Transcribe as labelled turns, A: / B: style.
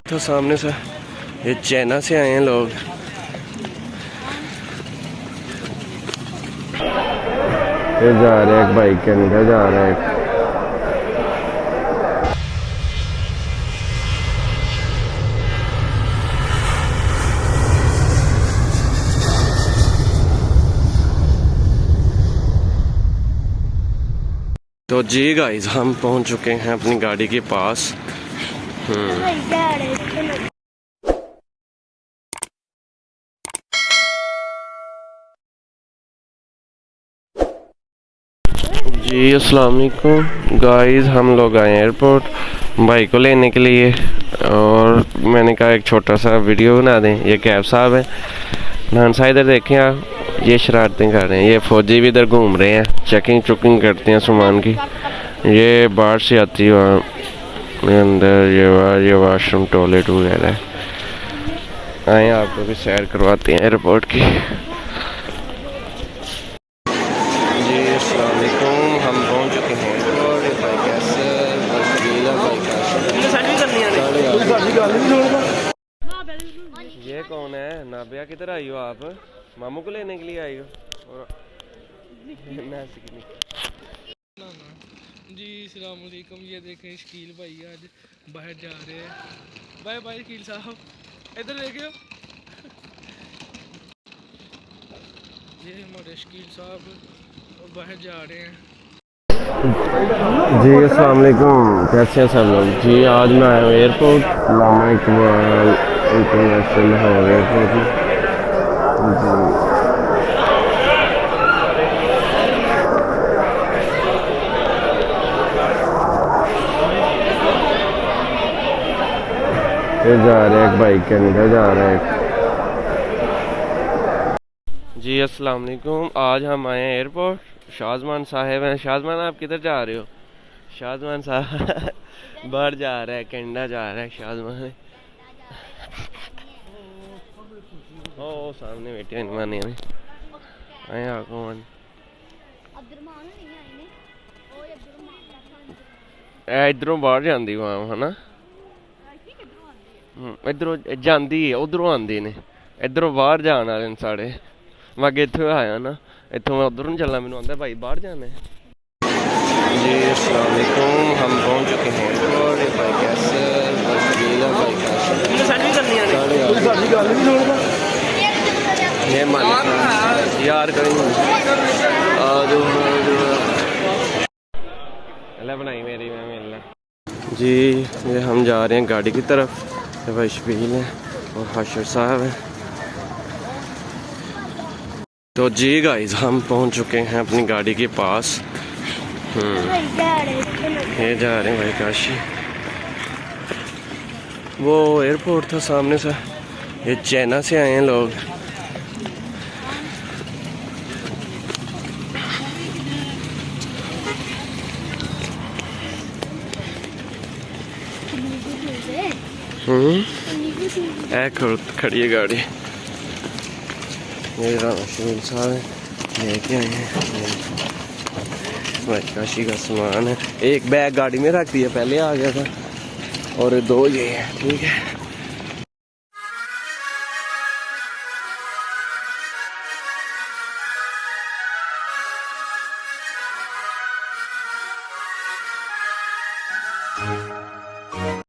A: तो सामने से ये चाइना से आए हैं लोग। ये जा रहे हैं, एक भाई कनाडा जा रहा है। तो जी गाइस, हम पहुंच चुके हैं अपनी गाड़ी के पास। जी अस्सलाम वालेकुम गाइस, हम लोग आए एयरपोर्ट भाई को लेने के लिए, और मैंने कहा एक छोटा सा वीडियो बना दें। ये कैब साहब है, नानसा इधर देखें आप, ये शरारतें कर रहे हैं। ये फौजी भी इधर घूम रहे हैं, चेकिंग चुकिंग करते हैं सामान की। ये बाहर से आती है वहाँ अंदर, ये वाशरूम टॉयलेट वगैरह है। आए आपको भी सैर करवाते हैं एयरपोर्ट की। जी अस्सलाम वालेकुम, हम पहुँच चुके हैं एयरपोर्ट। ये कौन है नाबिया, किधर आई हो आप? मामू को लेने के लिए आई हो? और
B: जी अस्सलाम वालेकुम। ये देखें शकील भाई आज बाहर जा रहे हैं। बाय बाय शकील साहब, इधर देखियो। ये हमारे शकील साहब बाहर जा रहे हैं।
A: जी अस्सलाम वालेकुम, कैसे हैं सब लोग? जी आज मैं आया हूँ airport, Allama Iqbal International Lahore Airport. ये जा रहे हैं, एक भाई कनाडा जा रहा है। जी अस्सलाम वालेकुम, आज हम आए हैं एयरपोर्ट। शाहजमान साहब हैं। शाहजमान आप किधर जा रहे हो? शाहजमान साहब बाहर जा रहा है, कनाडा जा रहा है शाहजमान। ओ सामने बैठे हैं माने आए कौन इधरों बाहर जाती वहाँ है ना, इधरों जाती है, उधरों आते ने, इधरों बाहर जाने वाले साढ़े। मैं अगे इतों आया ना, इतों मैं उधर नहीं चलना, मैंने आंदा भाई बाहर जाना है। जी अस्सलाम वालेकुम, हम पहुंच चुके हैं एयरपोर्ट। भाई कैसे ये मालिक यार बनाई मेरी मैं मिलना। जी ये हम जा रहे हैं गाड़ी की तरफ। भाई शबील है और हाशिर साहब है। तो जी गाइस, हम पहुंच चुके हैं अपनी गाड़ी के पास। ये जा रहे हैं भाई काशी। वो एयरपोर्ट था सामने से, ये चाइना से आए हैं लोग। खड़ी है गाड़ी। ये शमील साहब है, लेके आए हैं भाई काशी का सामान है। एक बैग गाड़ी में रख दिया, पहले आ गया था, और दो ये है। ठीक है।